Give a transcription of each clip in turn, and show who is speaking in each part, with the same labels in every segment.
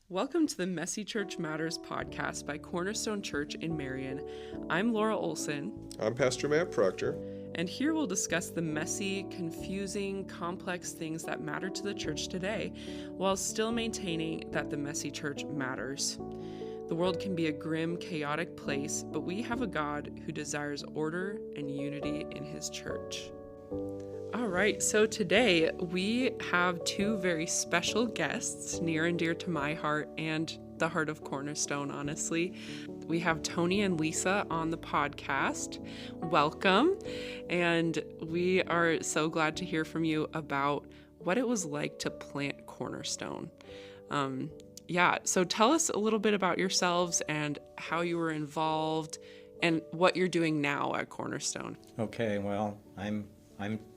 Speaker 1: Welcome to the Messy Church Matters podcast by Cornerstone Church in Marion. I'm Laura Olson.
Speaker 2: I'm Pastor Matt Proctor.
Speaker 1: And here we'll discuss the messy, confusing, complex things that matter to the church today, while still maintaining that the messy church matters. The world can be a grim, chaotic place, but we have a God who desires order and unity in his church. All right, so today we have two very special guests near and dear to my heart and the heart of Cornerstone, honestly. We have Tony and Lisa on the podcast. Welcome. And we are so glad to hear from you about what it was like to plant Cornerstone. So tell us a little bit about yourselves and how you were involved and what you're doing now at Cornerstone.
Speaker 3: Okay, well, I'm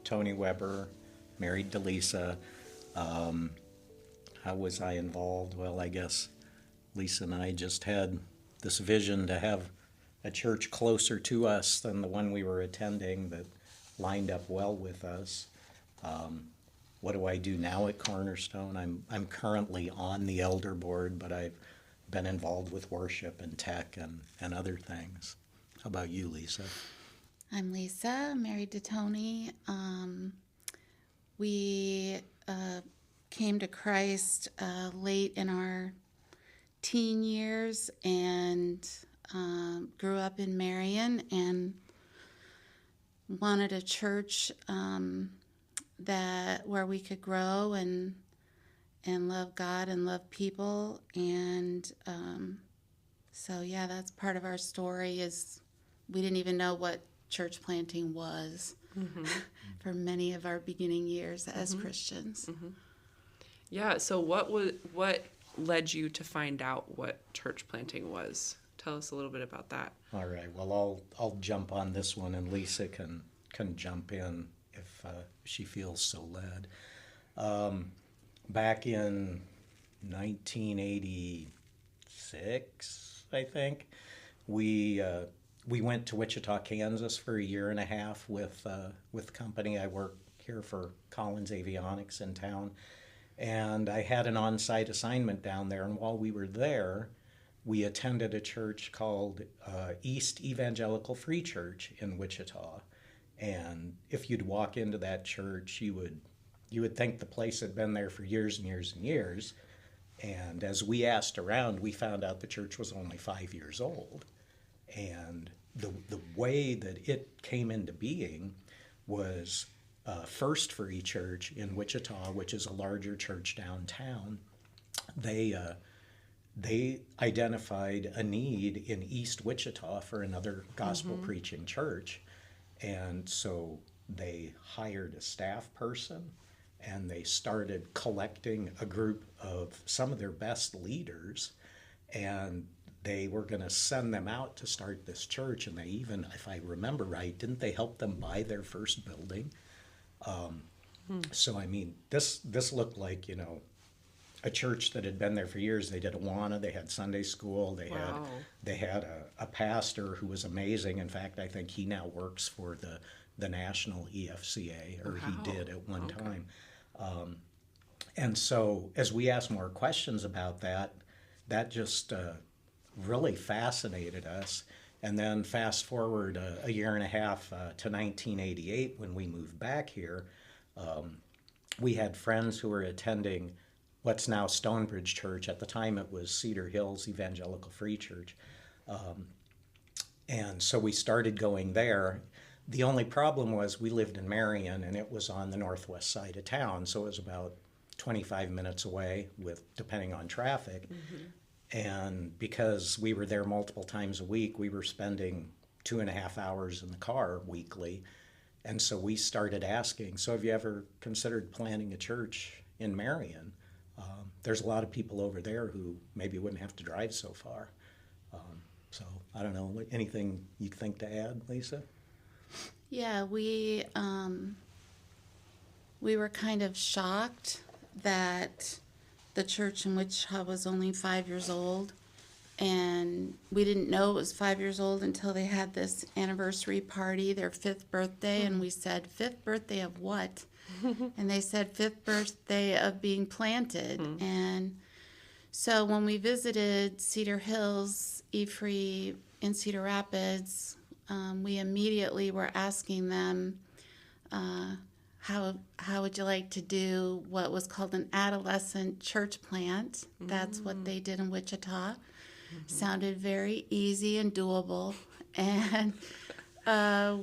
Speaker 3: Tony Weber, married to Lisa. How was I involved? Well, I guess Lisa and I just had this vision to have a church closer to us than the one we were attending that lined up well with us. What do I do now at Cornerstone? I'm currently on the elder board, but I've been involved with worship and tech and other things. How about you, Lisa?
Speaker 4: I'm Lisa, married to Tony. We came to Christ late in our teen years and grew up in Marion and wanted a church where we could grow and love God and love people. And that's part of our story. Is we didn't even know what church planting was for many of our beginning years as Christians.
Speaker 1: Mm-hmm. Yeah, so what led you to find out what church planting was? Tell us a little bit about that.
Speaker 3: All right, well, I'll jump on this one, and Lisa can jump in if she feels so led. Back in 1986, I think, we went to Wichita, Kansas for a year and a half with the company. I work here for Collins Avionics in town. And I had an on-site assignment down there. And while we were there, we attended a church called East Evangelical Free Church in Wichita. And if you'd walk into that church, you would think the place had been there for years and years and years. And as we asked around, we found out the church was only 5 years old. And the way that it came into being was First Free Church in Wichita, which is a larger church downtown. They identified a need in East Wichita for another gospel preaching church. And so they hired a staff person and they started collecting a group of some of their best leaders, and they were going to send them out to start this church. And they even, if I remember right, didn't they help them buy their first building? So, I mean, this looked like, a church that had been there for years. They did Awana, they had Sunday school, they had a pastor who was amazing. In fact, I think he now works for the National EFCA, or he did at one time. And so as we asked more questions about that just really fascinated us. And then fast forward a year and a half to 1988 when we moved back here. We had friends who were attending what's now Stonebridge Church. At the time it was Cedar Hills Evangelical Free Church. And so we started going there. The only problem was we lived in Marion and it was on the northwest side of town. So it was about 25 minutes away depending on traffic. And because we were there multiple times a week, we were spending 2.5 hours in the car weekly. And so we started asking, so have you ever considered planting a church in Marion? There's a lot of people over there who maybe wouldn't have to drive so far. So I don't know, anything you think to add, Lisa?
Speaker 4: Yeah, we were kind of shocked that the church in Wichita was only 5 years old, and we didn't know it was 5 years old until they had this anniversary party, their 5th birthday, and we said, 5th birthday of what? And they said 5th birthday of being planted. And So when we visited Cedar Hills, Efree, and Cedar Rapids, we immediately were asking them, how would you like to do what was called an adolescent church plant? That's what they did in Wichita. Sounded very easy and doable. And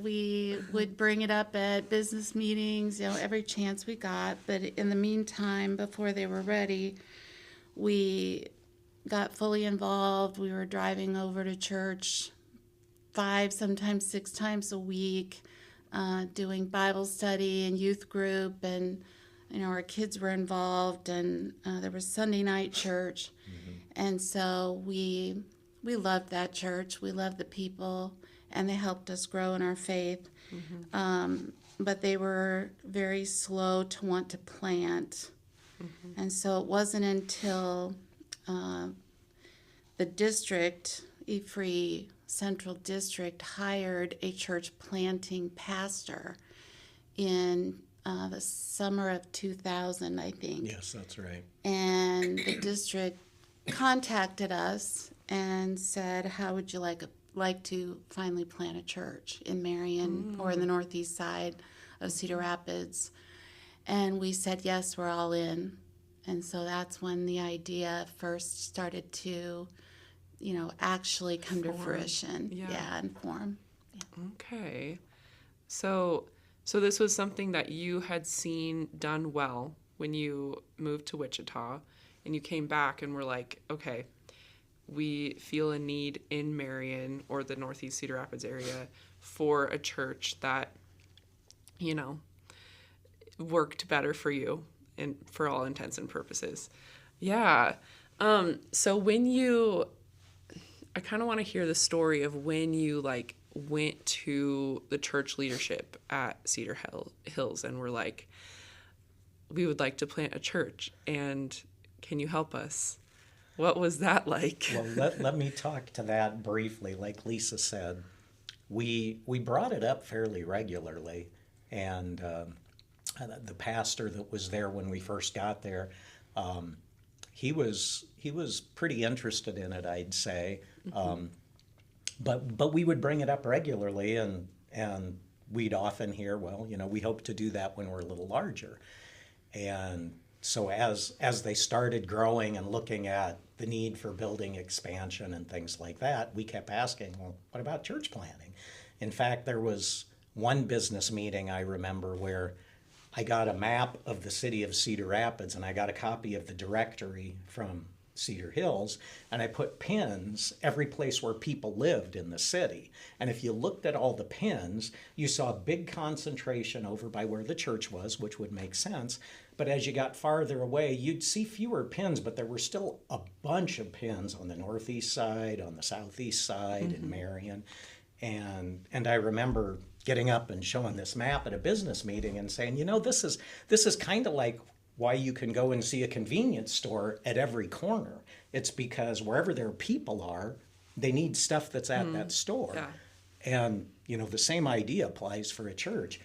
Speaker 4: we would bring it up at business meetings, every chance we got. But in the meantime, before they were ready, we got fully involved. We were driving over to church 5, sometimes 6 times a week, doing Bible study and youth group, and our kids were involved, and there was Sunday night church. And so we loved that church. We loved the people, and they helped us grow in our faith. But they were very slow to want to plant. And so it wasn't until the district, Efree Central District, hired a church planting pastor in the summer of 2000, I think.
Speaker 3: Yes, that's right.
Speaker 4: And the district contacted us and said, how would you like to finally plant a church in Marion or in the northeast side of Cedar Rapids? And we said, yes, we're all in. And so that's when the idea first started to, actually come to fruition. And form. Yeah.
Speaker 1: Okay. So this was something that you had seen done well when you moved to Wichita, and you came back and were like, okay, we feel a need in Marion or the Northeast Cedar Rapids area for a church that, worked better for you and for all intents and purposes. Yeah. So I kind of want to hear the story of when you went to the church leadership at Cedar Hills and were like, we would like to plant a church, and can you help us? What was that like?
Speaker 3: Well, let me talk to that briefly. Like Lisa said, we brought it up fairly regularly, and the pastor that was there when we first got there, he was pretty interested in it, I'd say. But we would bring it up regularly, and we'd often hear, well, we hope to do that when we're a little larger. And so as they started growing and looking at the need for building expansion and things like that, we kept asking, well, what about church planting? In fact, there was one business meeting I remember where I got a map of the city of Cedar Rapids, and I got a copy of the directory from Cedar Hills, and I put pins every place where people lived in the city. And if you looked at all the pins, you saw a big concentration over by where the church was, which would make sense. But as you got farther away, you'd see fewer pins, but there were still a bunch of pins on the northeast side, on the southeast side, in Marion. And I remember getting up and showing this map at a business meeting and saying, this is kind of like why you can go and see a convenience store at every corner. It's because wherever their people are, they need stuff that's at that store. Yeah. And, the same idea applies for a church.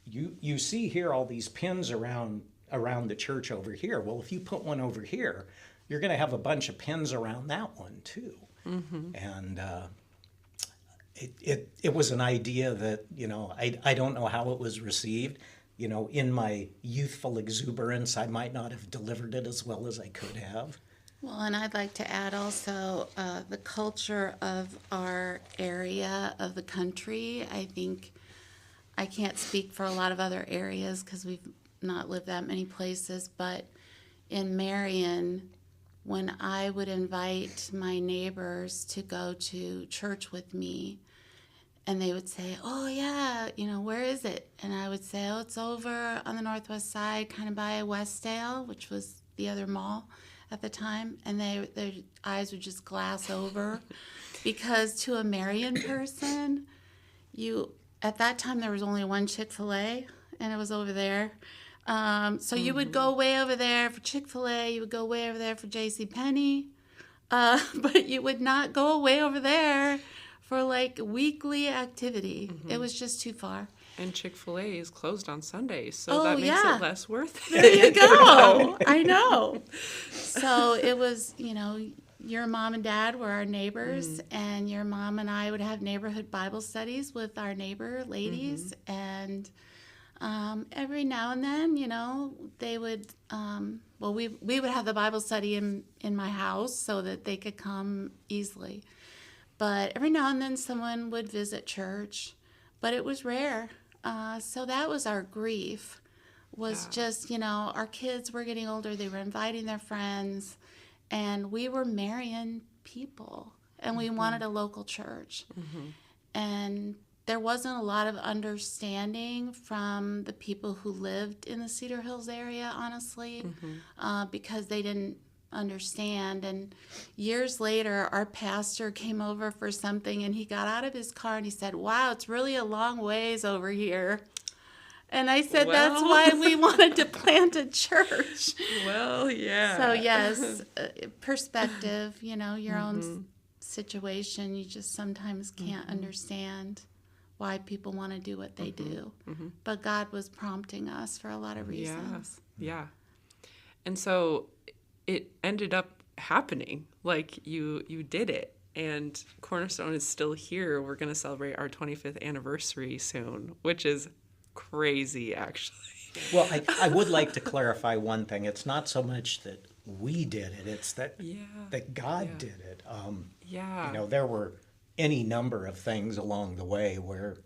Speaker 3: You see here all these pins around the church over here. Well, if you put one over here, you're going to have a bunch of pins around that one too. And it was an idea that, I don't know how it was received. In my youthful exuberance, I might not have delivered it as well as I could have.
Speaker 4: Well, and I'd like to add also the culture of our area of the country. I think I can't speak for a lot of other areas because we've not lived that many places, but in Marion, when I would invite my neighbors to go to church with me, and they would say, oh, yeah, where is it? And I would say, oh, it's over on the northwest side, kind of by Westdale, which was the other mall at the time. And their eyes would just glass over. Because to a Marion person, at that time, there was only one Chick-fil-A, and it was over there. So you would go way over there for Chick-fil-A. You would go way over there for JCPenney. But you would not go way over there for weekly activity. It was just too far.
Speaker 1: And Chick-fil-A is closed on Sundays, so that makes it less worth it.
Speaker 4: There you go. I know. So it was, your mom and dad were our neighbors, and your mom and I would have neighborhood Bible studies with our neighbor ladies, and every now and then, they would, we would have the Bible study in my house so that they could come easily. But every now and then someone would visit church, but it was rare. So that was our grief, was just, our kids were getting older. They were inviting their friends, and we were marrying people, and we wanted a local church. And there wasn't a lot of understanding from the people who lived in the Cedar Hills area, honestly, because they didn't understand. And years later, our pastor came over for something, and he got out of his car and he said, "Wow, it's really a long ways over here." And I said, that's why we wanted to plant a church.
Speaker 1: Well, yeah.
Speaker 4: So yes, perspective, your own situation, you just sometimes can't understand why people want to do what they do. But God was prompting us for a lot of reasons.
Speaker 1: Yeah. And so it ended up happening. Like you did it. And Cornerstone is still here. We're going to celebrate our 25th anniversary soon, which is crazy, actually.
Speaker 3: Well, I would like to clarify one thing. It's not so much that we did it, it's that God did it. There were any number of things along the way where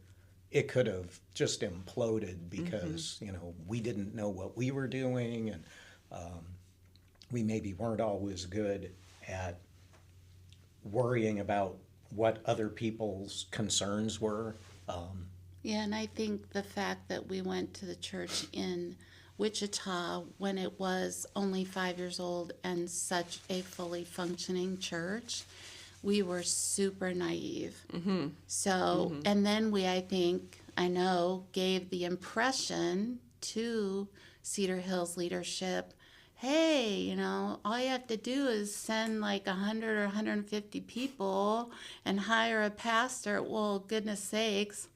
Speaker 3: it could have just imploded because, we didn't know what we were doing, and we maybe weren't always good at worrying about what other people's concerns were.
Speaker 4: Yeah, and I think the fact that we went to the church in Wichita when it was only 5 years old and such a fully functioning church, we were super naive. So, and then we, I know, gave the impression to Cedar Hills leadership, hey, all you have to do is send like 100 or 150 people and hire a pastor. Well, goodness sakes,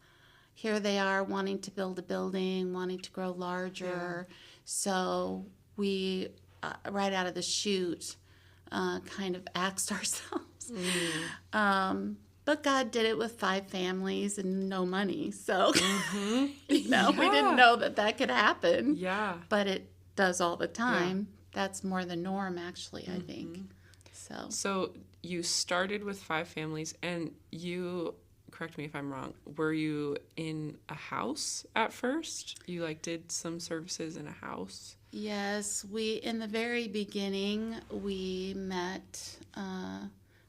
Speaker 4: here they are wanting to build a building, wanting to grow larger. So we, right out of the chute, kind of axed ourselves. But God did it with 5 families and no money. So, we didn't know that could happen. Yeah. But it does all the time. Yeah. That's more the norm, actually, I think. So you started with 5 families, and you, correct me if I'm wrong, were you in a house at first? You did some services in a house? Yes, in the very beginning, we met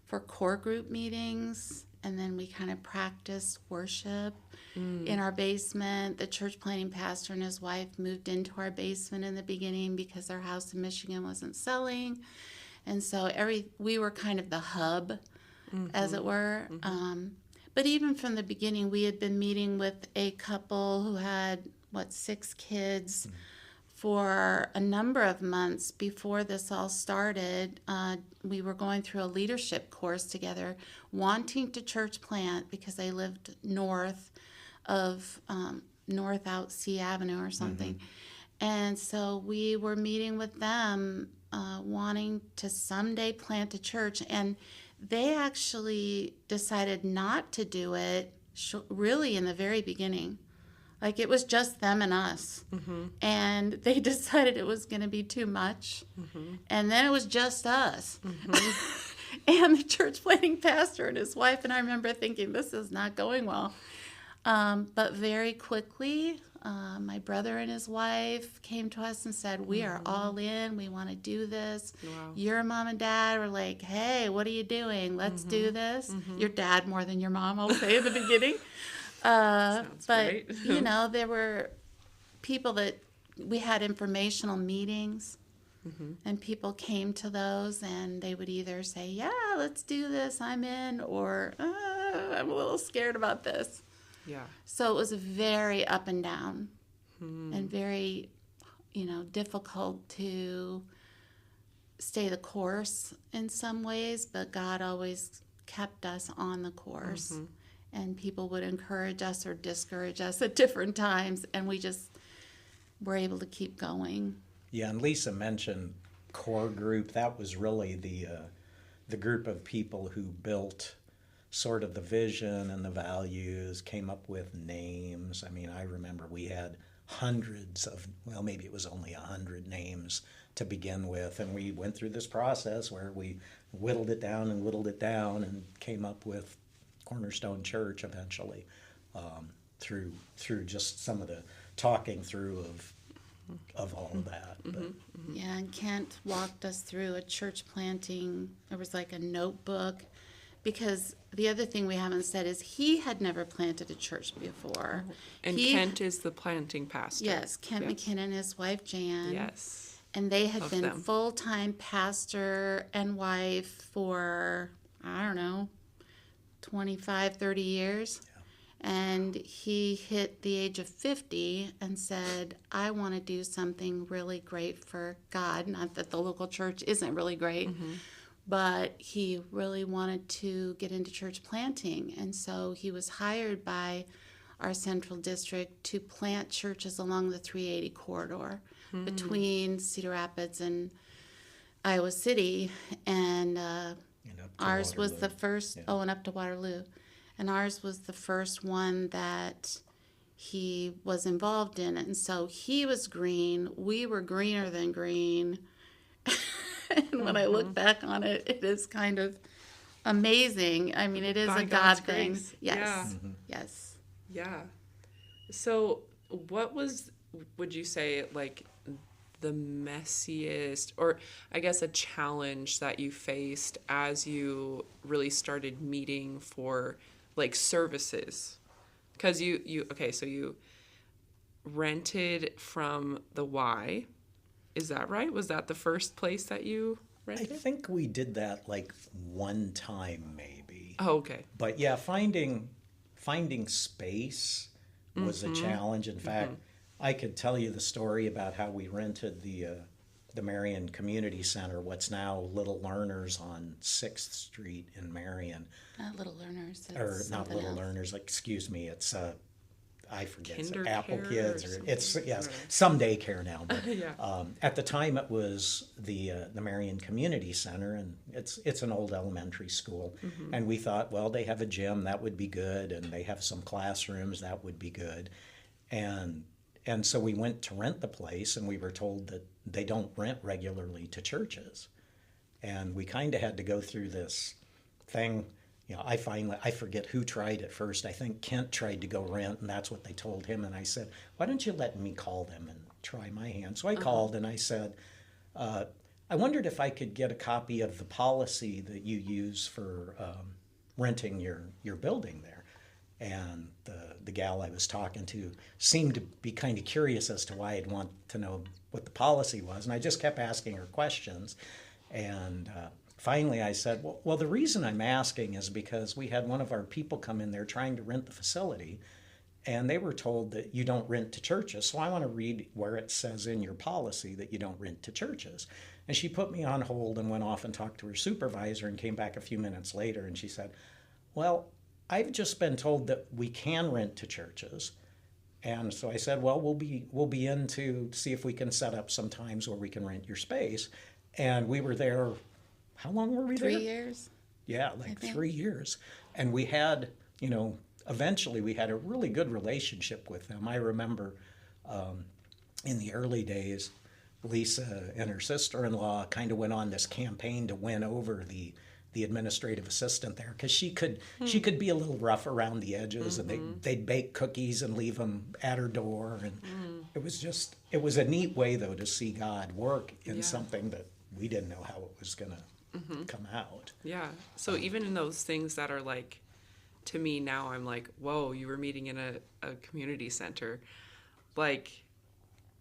Speaker 4: for core group meetings, and then we kind of practiced worship in our basement. The church planting pastor and his wife moved into our basement in the beginning because their house in Michigan wasn't selling. And so we were kind of the hub, as it were. But even from the beginning, we had been meeting with a couple who had, 6 kids for a number of months before this all started. We were going through a leadership course together, wanting to church plant because they lived north out C Avenue or something. And so we were meeting with them, wanting to someday plant a church. And they actually decided not to do it really in the very beginning. It was just them and us. And they decided it was going to be too much. And then it was just us. And the church planting pastor and his wife. And I remember thinking, this is not going well. But very quickly, my brother and his wife came to us and said, we are all in. We want to do this. Wow. Your mom and dad were like, hey, what are you doing? Let's do this. Your dad more than your mom, I'll say in the beginning. But, great. There were people that we had informational meetings, and people came to those, and they would either say, yeah, let's do this, I'm in, or I'm a little scared about this. Yeah. So it was very up and down and very, difficult to stay the course in some ways, but God always kept us on the course. and people would encourage us or discourage us at different times, and we just were able to keep going.
Speaker 3: Yeah, and Lisa mentioned core group. That was really the group of people who built sort of the vision and the values, came up with names. I mean, I remember we had hundreds of, well, maybe it was only 100 names to begin with, and we went through this process where we whittled it down and came up with Cornerstone Church eventually, through just some of the talking through of all of that. But,
Speaker 4: Yeah, and Kent walked us through a church planting. There was like a notebook, because the other thing we haven't said is he had never planted a church before.
Speaker 1: And Kent is the planting pastor.
Speaker 4: Yes, Kent McKinnon and his wife Jan.
Speaker 1: Yes.
Speaker 4: And they had
Speaker 1: Love
Speaker 4: been
Speaker 1: them.
Speaker 4: full-time pastor and wife for, I don't know, 25, 30 years. And he hit the age of 50 and said, I want to do something really great for God. Not that the local church isn't really great, but he really wanted to get into church planting. And so he was hired by our central district to plant churches along the 380 corridor between Cedar Rapids and Iowa City. And ours was the first, and up to Waterloo. And ours was the first one that he was involved in. And so he was green. We were greener than green. And when I look back on it, it is kind of amazing. I mean, it is
Speaker 1: By
Speaker 4: a God
Speaker 1: God's
Speaker 4: thing.
Speaker 1: grace.
Speaker 4: Yes.
Speaker 1: Yeah.
Speaker 4: Yes.
Speaker 1: Yeah. So, what was, would you say, like, the messiest, or I guess a challenge that you faced as you really started meeting for, like, services? Because so you rented from the Y. Is that right? Was that the first place that you
Speaker 3: I
Speaker 1: rented?
Speaker 3: think we did that like one time maybe.
Speaker 1: Oh, okay.
Speaker 3: But yeah, finding space was a challenge. In fact, I could tell you the story about how we rented the Marion Community Center, what's now Little Learners on 6th Street in Marion.
Speaker 4: Not Little Learners.
Speaker 3: Or
Speaker 4: It's
Speaker 3: not
Speaker 4: something
Speaker 3: Little
Speaker 4: else.
Speaker 3: Learners, I forget, I forget, it's
Speaker 1: Kinder
Speaker 3: Apple
Speaker 1: Care
Speaker 3: Kids,
Speaker 1: or
Speaker 3: or it's,
Speaker 1: something?
Speaker 3: yes,
Speaker 1: Right.
Speaker 3: some daycare now. But
Speaker 1: Yeah.
Speaker 3: at the time it was the Marion Community Center, and it's an old elementary school. And we thought, well, they have a gym, that would be good, and they have some classrooms, that would be good. And so we went to rent the place, and we were told that they don't rent regularly to churches. And we kind of had to go through this thing. You know, I forget who tried it first. I think Kent tried to go rent, and that's what they told him. And I said, why don't you let me call them and try my hand? So I called, and I said, I wondered if I could get a copy of the policy that you use for renting your building there. And the gal I was talking to seemed to be kind of curious as to why I'd want to know what the policy was. And I just kept asking her questions. And finally I said, well, the reason I'm asking is because we had one of our people come in there trying to rent the facility, and they were told that you don't rent to churches. So I want to read where it says in your policy that you don't rent to churches. And she put me on hold and went off and talked to her supervisor, and came back a few minutes later, and she said, well, I've just been told that we can rent to churches. And so I said, well, we'll be in to see if we can set up some times where we can rent your space. And we were there, how long were we there?
Speaker 4: 3 years.
Speaker 3: Yeah, like 3 years. And we had, eventually we had a really good relationship with them. I remember in the early days, Lisa and her sister-in-law kind of went on this campaign to win over the administrative assistant there, because she could be a little rough around the edges, and they'd bake cookies and leave them at her door, and it was a neat way though to see God work in something that we didn't know how it was gonna come out.
Speaker 1: Yeah. So even in those things that are like, to me now, I'm like, whoa, you were meeting in a community center. Like,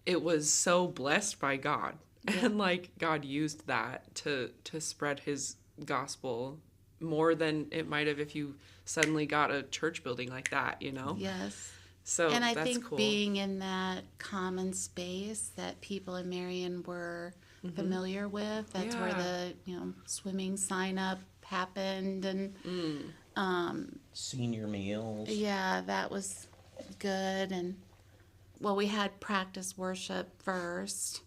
Speaker 1: it was so blessed by God. Yeah. And like God used that to spread his gospel more than it might have if you suddenly got a church building like that,
Speaker 4: Yes.
Speaker 1: So
Speaker 4: And I
Speaker 1: that's
Speaker 4: think
Speaker 1: cool.
Speaker 4: being in that common space that people in Marion were familiar with, that's where
Speaker 1: Yeah.
Speaker 4: the swimming sign up happened, and
Speaker 3: Senior meals.
Speaker 4: Yeah, that was good. And well, we had practice worship first.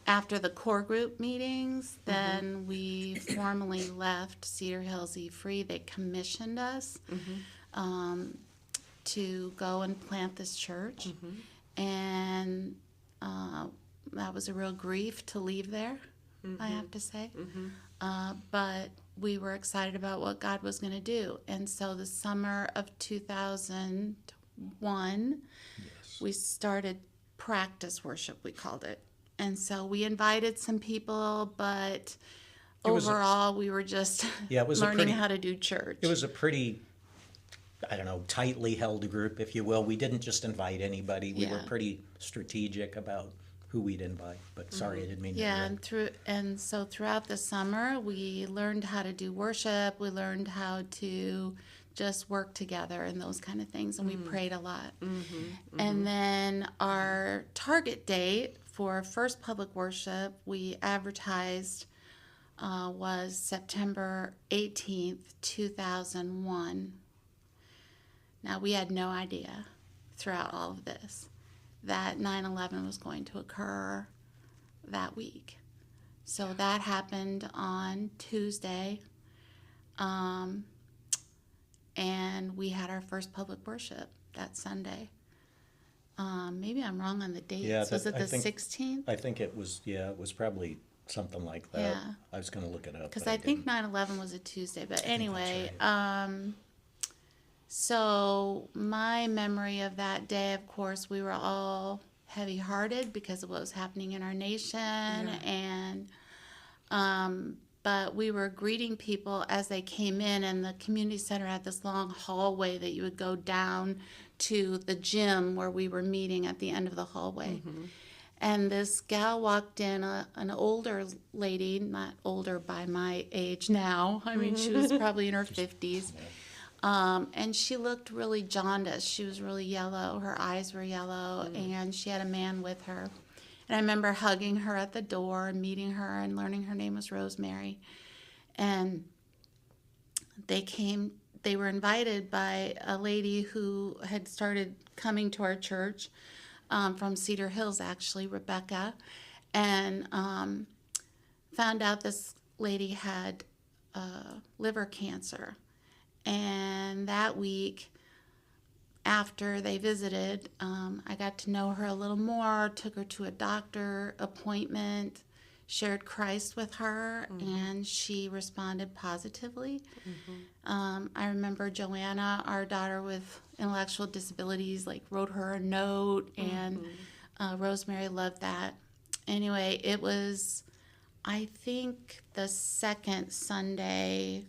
Speaker 4: After the core group meetings, then we formally left Cedar Hills E-Free. They commissioned us to go and plant this church. And that was a real grief to leave there, I have to say. But we were excited about what God was going to do. And so the summer of 2001, we started practice worship, we called it. And so we invited some people, but overall we were just learning how to do church.
Speaker 3: It was a pretty, I don't know, tightly held group, if you will. We didn't just invite anybody. We were pretty strategic about who we'd invite. But sorry, I didn't mean to interrupt.
Speaker 4: And so throughout the summer, we learned how to do worship. We learned how to just work together and those kind of things. And we prayed a lot. And then our target date for first public worship, we advertised was September 18th, 2001. Now, we had no idea throughout all of this that 9/11 was going to occur that week. So that happened on Tuesday, and we had our first public worship that Sunday. Maybe I'm wrong on the dates.
Speaker 3: Yeah,
Speaker 4: was it the 16th?
Speaker 3: I think it was, it was probably something like that.
Speaker 4: Yeah.
Speaker 3: I was going to look it up.
Speaker 4: Because I think 9/11 was a Tuesday. But anyway, so my memory of that day, of course, we were all heavy-hearted because of what was happening in our nation. And but we were greeting people as they came in, and the community center had this long hallway that you would go down to the gym where we were meeting at the end of the hallway. And this gal walked in, an older lady, not older by my age now. I mean, she was probably in her 50s. And she looked really jaundiced. She was really yellow. Her eyes were yellow, and she had a man with her. And I remember hugging her at the door and meeting her and learning her name was Rosemary. And they were invited by a lady who had started coming to our church from Cedar Hills, actually, Rebecca, and found out this lady had liver cancer. And that week, after they visited, I got to know her a little more, took her to a doctor appointment, shared Christ with her, and she responded positively. I remember Joanna, our daughter with intellectual disabilities, wrote her a note, and Rosemary loved that. Anyway, it was, I think, the second Sunday,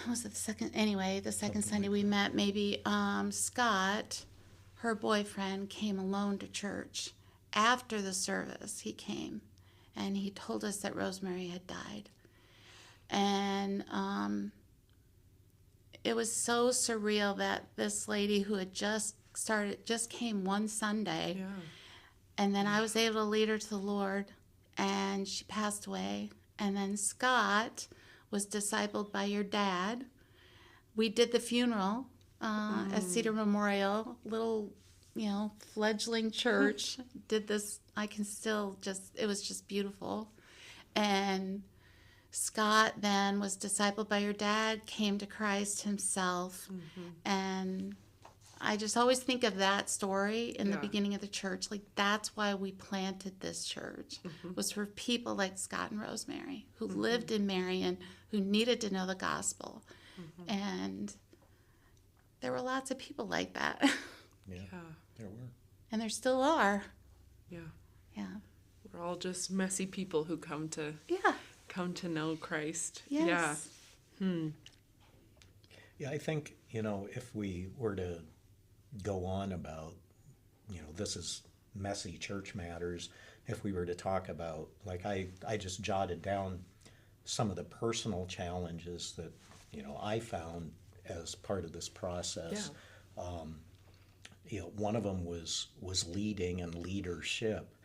Speaker 4: was it the second? Anyway, the second Sunday we met, maybe Scott, her boyfriend, came alone to church. After the service, he came, and he told us that Rosemary had died. And it was so surreal that this lady who had just came one Sunday, and then I was able to lead her to the Lord, and she passed away. And then Scott was discipled by your dad. We did the funeral at Cedar Memorial, little, fledgling church. Did this, it was just beautiful. And Scott then was discipled by your dad, came to Christ himself. And I just always think of that story in the beginning of the church. That's why we planted this church, was for people like Scott and Rosemary, who lived in Marion, who needed to know the gospel. And there were lots of people like that.
Speaker 3: Yeah, there were.
Speaker 4: And there still are.
Speaker 1: Yeah.
Speaker 4: Yeah.
Speaker 1: We're all just messy people who come to know Christ.
Speaker 4: Yes.
Speaker 3: Yeah, I think, if we were to go on about, this is messy church matters, if we were to talk about, I just jotted down some of the personal challenges that, I found as part of this process. One of them was leading and leadership.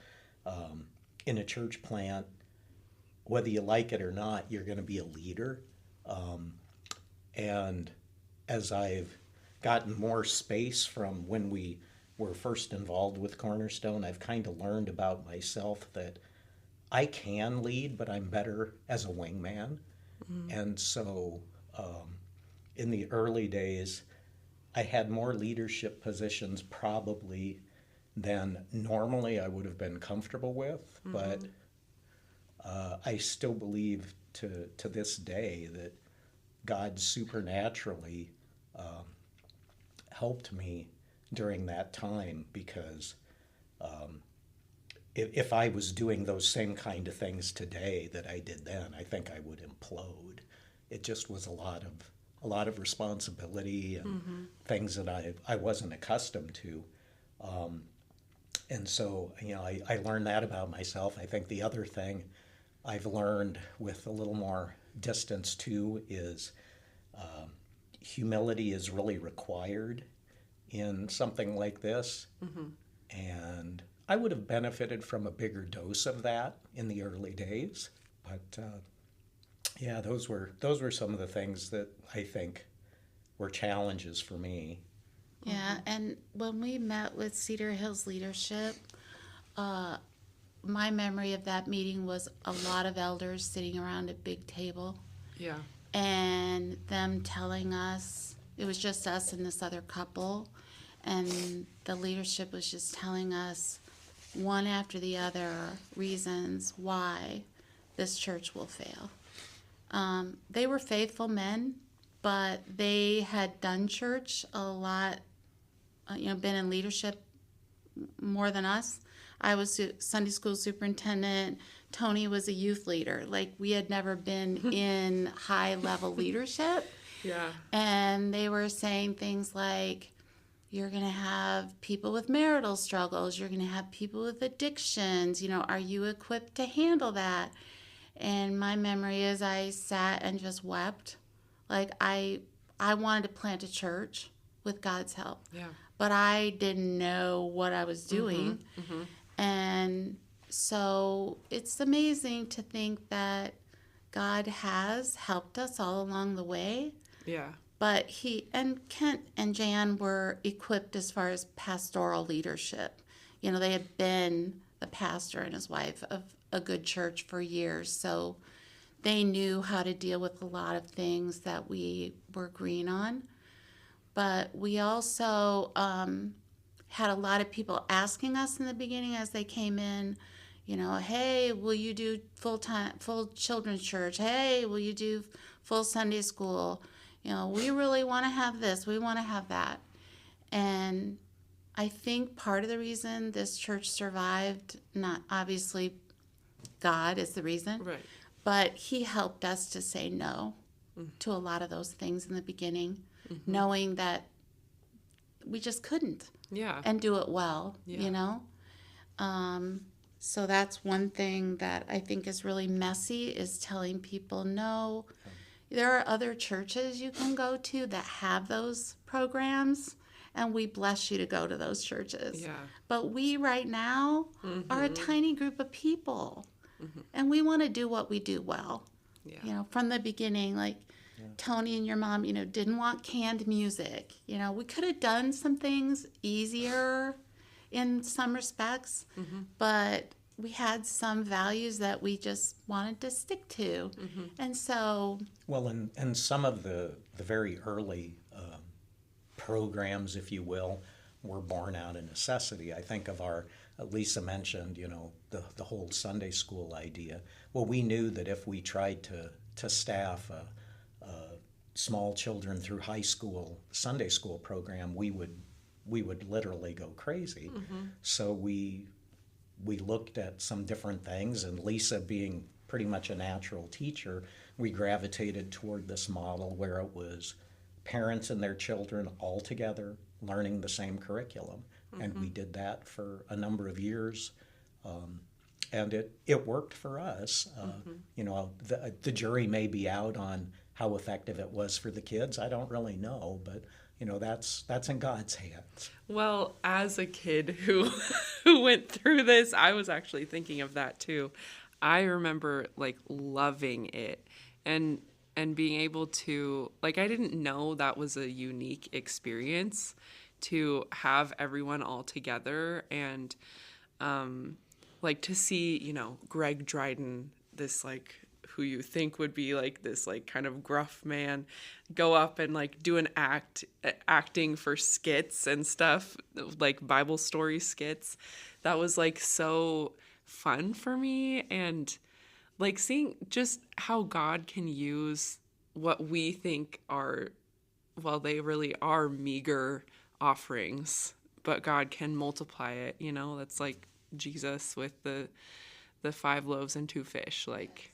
Speaker 3: In a church plant, whether you like it or not, you're going to be a leader. And as I've gotten more space from when we were first involved with Cornerstone, I've kind of learned about myself that I can lead, but I'm better as a wingman. And so in the early days, I had more leadership positions probably than normally I would have been comfortable with, but I still believe to this day that God supernaturally helped me during that time, because if I was doing those same kind of things today that I did then, I think I would implode. It just was a lot of responsibility and things that I wasn't accustomed to. And so, I learned that about myself. I think the other thing I've learned with a little more distance too is humility is really required in something like this. And I would have benefited from a bigger dose of that in the early days. But yeah, those were some of the things that I think were challenges for me.
Speaker 4: Yeah, and when we met with Cedar Hills leadership, my memory of that meeting was a lot of elders sitting around a big table.
Speaker 1: Yeah.
Speaker 4: And them telling us, it was just us and this other couple, and the leadership was just telling us one after the other reasons why this church will fail. They were faithful men, but they had done church a lot, been in leadership more than us. I was Sunday school superintendent. Tony was a youth leader. Like, we had never been in high-level leadership.
Speaker 1: Yeah.
Speaker 4: And they were saying things like, you're going to have people with marital struggles. You're going to have people with addictions. Are you equipped to handle that? And my memory is I sat and just wept. Like, I wanted to plant a church with God's help.
Speaker 1: Yeah.
Speaker 4: But I didn't know what I was doing. And so it's amazing to think that God has helped us all along the way.
Speaker 1: Yeah.
Speaker 4: But he and Kent and Jan were equipped as far as pastoral leadership. They had been the pastor and his wife of a good church for years. So they knew how to deal with a lot of things that we were green on. But we also had a lot of people asking us in the beginning as they came in, hey, will you do full children's church? Hey, will you do full Sunday school? We really want to have this. We want to have that. And I think part of the reason this church survived, not obviously God is the reason,
Speaker 1: Right.
Speaker 4: but he helped us to say no to a lot of those things in the beginning, knowing that we just couldn't.
Speaker 1: Yeah.
Speaker 4: And do it well,
Speaker 1: Yeah.
Speaker 4: So that's one thing that I think is really messy, is telling people no. There are other churches you can go to that have those programs, and we bless you to go to those churches.
Speaker 1: Yeah.
Speaker 4: But we right now are a tiny group of people, and we want to do what we do well.
Speaker 1: Yeah.
Speaker 4: From the beginning, like Tony and your mom, didn't want canned music. We could have done some things easier in some respects, but we had some values that we just wanted to stick to. And so...
Speaker 3: Well, and some of the very early programs, if you will, were born out of necessity. I think of Lisa mentioned, the whole Sunday school idea. Well, we knew that if we tried to staff small children through high school Sunday school program, we would literally go crazy. So we looked at some different things, and Lisa being pretty much a natural teacher, we gravitated toward this model where it was parents and their children all together learning the same curriculum. And we did that for a number of years. And it worked for us. The jury may be out on how effective it was for the kids. I don't really know, but that's in God's hands.
Speaker 1: Well, as a kid who went through this, I was actually thinking of that too. I remember loving it. And and being able to, like, I didn't know that was a unique experience to have everyone all together and, like, to see, you know, Greg Dryden, this, like, who you think would be, like, this, like, kind of gruff man, go up and, like, do an acting for skits and stuff, like, Bible story skits. That was, like, so fun for me, and, like, seeing just how God can use what we think are, well, they really are meager offerings, but God can multiply it, you know? That's like Jesus with the 5 loaves and 2 fish. Like,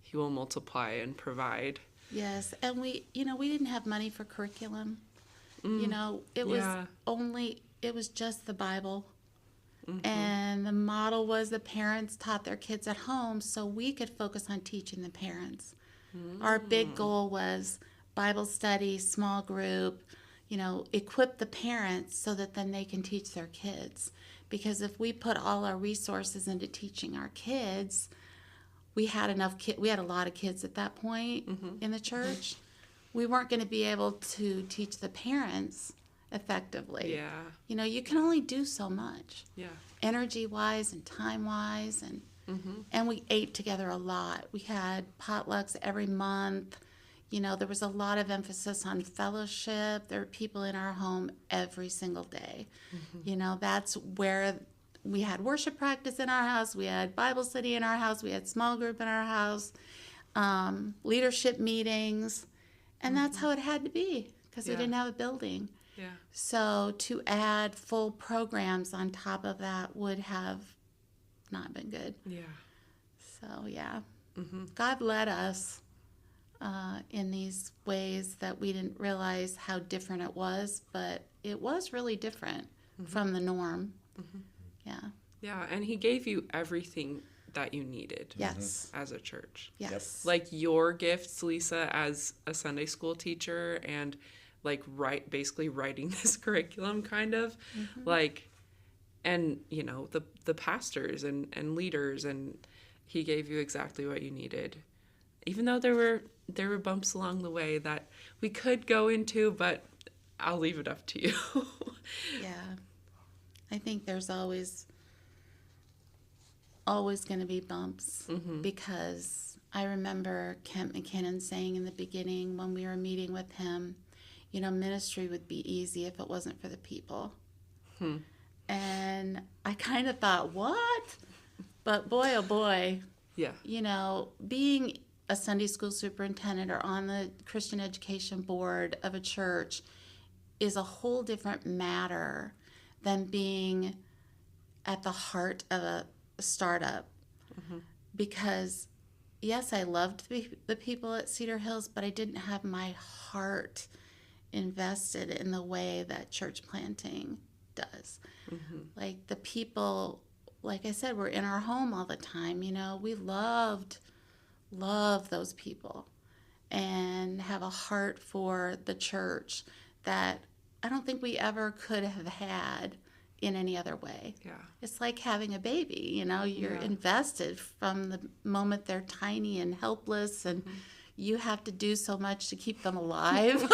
Speaker 1: he will multiply and provide.
Speaker 4: Yes, and we didn't have money for curriculum. You know, it was it was just the Bible. And the model was the parents taught their kids at home so we could focus on teaching the parents. Our big goal was Bible study, small group, you know, equip the parents so that then they can teach their kids. Because if we put all our resources into teaching our kids, we had a lot of kids at that point in the church. We weren't going to be able to teach the parents effectively.
Speaker 1: Yeah.
Speaker 4: You know, you can only do so much.
Speaker 1: Yeah.
Speaker 4: Energy-wise and time-wise, and we ate together a lot. We had potlucks every month. You know, there was a lot of emphasis on fellowship. There were people in our home every single day. You know, that's where we had worship practice in our house. We had Bible study in our house. We had small group in our house, leadership meetings, and that's how it had to be because we didn't have a building.
Speaker 1: Yeah.
Speaker 4: So to add full programs on top of that would have not been good.
Speaker 1: Yeah.
Speaker 4: So, yeah. God led us in these ways that we didn't realize how different it was, but it was really different from the norm. Yeah.
Speaker 1: Yeah, and he gave you everything that you needed.
Speaker 4: Yes.
Speaker 1: As a church.
Speaker 4: Yes.
Speaker 1: Like your gifts, Lisa, as a Sunday school teacher and like basically writing this curriculum kind of like, and you know, the pastors and leaders, and he gave you exactly what you needed. Even though there were bumps along the way that we could go into, but I'll leave it up to you.
Speaker 4: Yeah. I think there's always going to be bumps because I remember Kent McKinnon saying in the beginning when we were meeting with him, you know, ministry would be easy if it wasn't for the people. And I kind of thought, what? But boy, oh boy.
Speaker 1: Yeah.
Speaker 4: You know, being a Sunday school superintendent or on the Christian education board of a church is a whole different matter than being at the heart of a startup. Because, yes, I loved the people at Cedar Hills, but I didn't have my heart invested in the way that church planting does. Like the people, like I said, were in our home all the time. You know, we loved those people and have a heart for the church that I don't think we ever could have had in any other way.
Speaker 1: Yeah.
Speaker 4: It's like having a baby, you know, you're invested from the moment they're tiny and helpless, and you have to do so much to keep them alive.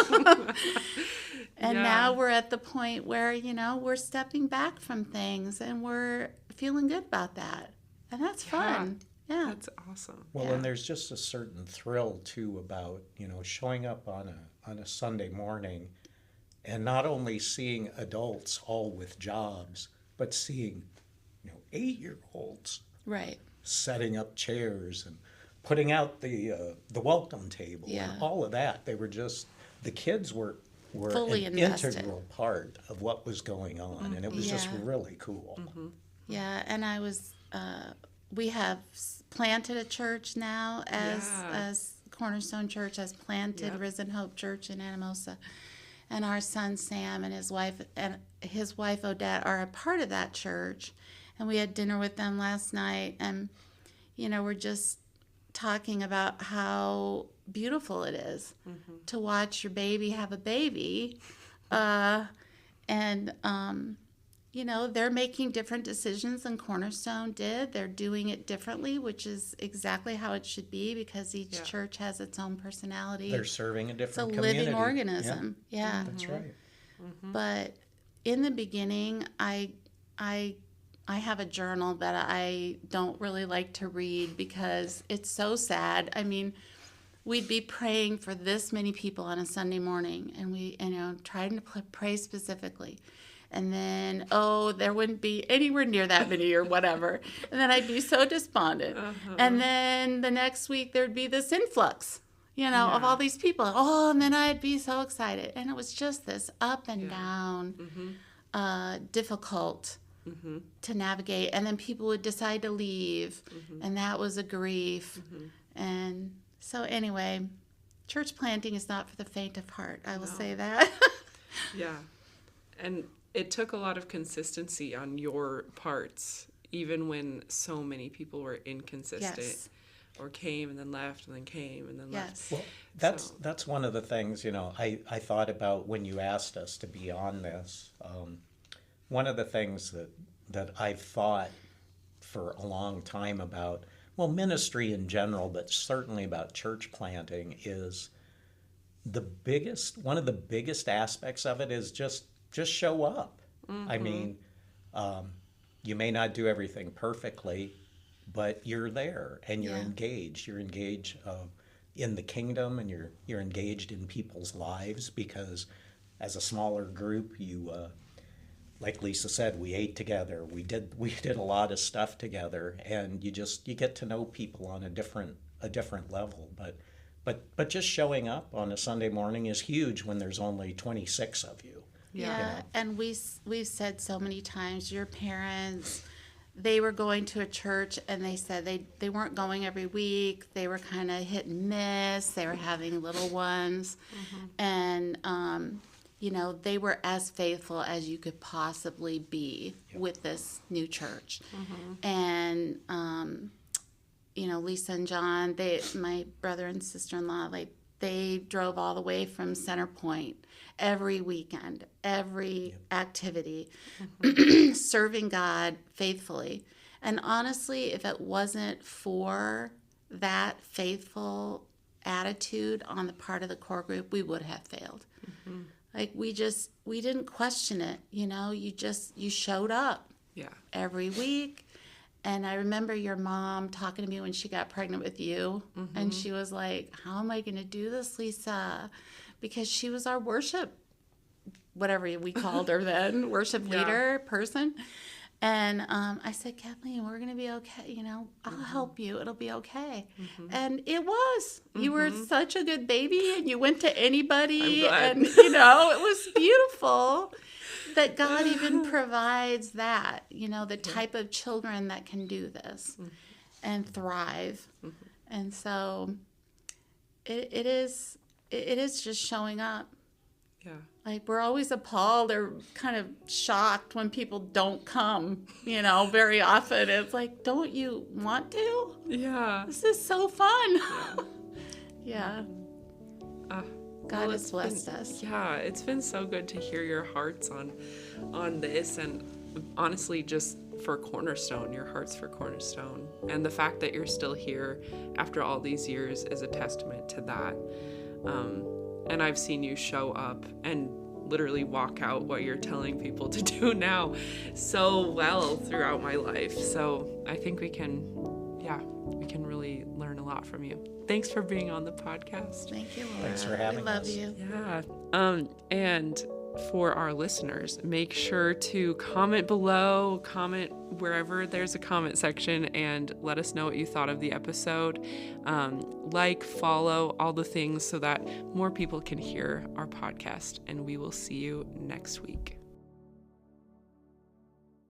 Speaker 4: And now we're at the point where, you know, we're stepping back from things and we're feeling good about that. And that's fun. Yeah.
Speaker 1: That's awesome.
Speaker 3: Well, and there's just a certain thrill too about, you know, showing up on a Sunday morning and not only seeing adults all with jobs, but seeing, you know, 8-year-olds
Speaker 4: Right.
Speaker 3: setting up chairs and putting out the welcome table and all of that. They were just, the kids were
Speaker 4: fully
Speaker 3: an
Speaker 4: invested.
Speaker 3: integral part of what was going on, and it was just really cool.
Speaker 4: Yeah, and I was, we have planted a church now as Cornerstone Church has planted Risen Hope Church in Anamosa. And our son Sam and his wife Odette are a part of that church. And we had dinner with them last night, and, you know, we're just talking about how beautiful it is to watch your baby have a baby. And they're making different decisions than Cornerstone did. They're doing it differently, which is exactly how it should be, because each church has its own personality.
Speaker 3: They're serving a different
Speaker 4: It's a
Speaker 3: community.
Speaker 4: living organism. Yeah.
Speaker 3: That's right.
Speaker 4: But in the beginning, I have a journal that I don't really like to read because it's so sad. I mean, we'd be praying for this many people on a Sunday morning, and we, trying to pray specifically. And then, there wouldn't be anywhere near that many or whatever. And then I'd be so despondent. And then the next week there'd be this influx, of all these people. And then I'd be so excited. And it was just this up and down, difficult to navigate. And then people would decide to leave. And that was a grief. And so anyway, church planting is not for the faint of heart. I will say that.
Speaker 1: Yeah. And it took a lot of consistency on your parts, even when so many people were inconsistent, or came and then left and then came and then left.
Speaker 3: Well, that's one of the things, I thought about when you asked us to be on this. One of the things that I've thought for a long time about, ministry in general, but certainly about church planting, is one of the biggest aspects of it is just show up. I mean, you may not do everything perfectly, but you're there and you're engaged. You're engaged in the kingdom, and you're engaged in people's lives, because as a smaller group, you, like Lisa said, we ate together. We did a lot of stuff together, and you get to know people on a different level. But just showing up on a Sunday morning is huge when there's only 26 of you.
Speaker 4: Yeah, and we've said so many times, your parents, they were going to a church, and they said they weren't going every week. They were kind of hit and miss. They were having little ones. And, they were as faithful as you could possibly be with this new church. And, Lisa and John, my brother and sister-in-law, they drove all the way from Center Point every weekend, every activity, serving God faithfully. And honestly, if it wasn't for that faithful attitude on the part of the core group, we would have failed. We didn't question it. You showed up every week. And I remember your mom talking to me when she got pregnant with you. And she was like, how am I going to do this, Lisa? Because she was our worship, whatever we called her then, worship leader person. And I said, Kathleen, we're going to be okay. I'll help you. It'll be okay. And it was. You were such a good baby, and you went to anybody. And, it was beautiful that God even provides that, the type of children that can do this and thrive. And so it is just showing up. Yeah. We're always appalled or kind of shocked when people don't come, very often. It's like, don't you want to? Yeah. This is so fun. Yeah. God has blessed us.
Speaker 1: Yeah, it's been so good to hear your hearts on this, and honestly, just for Cornerstone, your hearts for Cornerstone. And the fact that you're still here after all these years is a testament to that. And I've seen you show up and literally walk out what you're telling people to do now so well throughout my life. So I think we can really learn a lot from you. Thanks for being on the podcast.
Speaker 4: Thank you, Laura.
Speaker 3: Thanks for having us.
Speaker 4: We love you.
Speaker 1: Yeah. And for our listeners, make sure to comment below, comment wherever there's a comment section, and let us know what you thought of the episode. Follow, all the things so that more people can hear our podcast. And we will see you next week.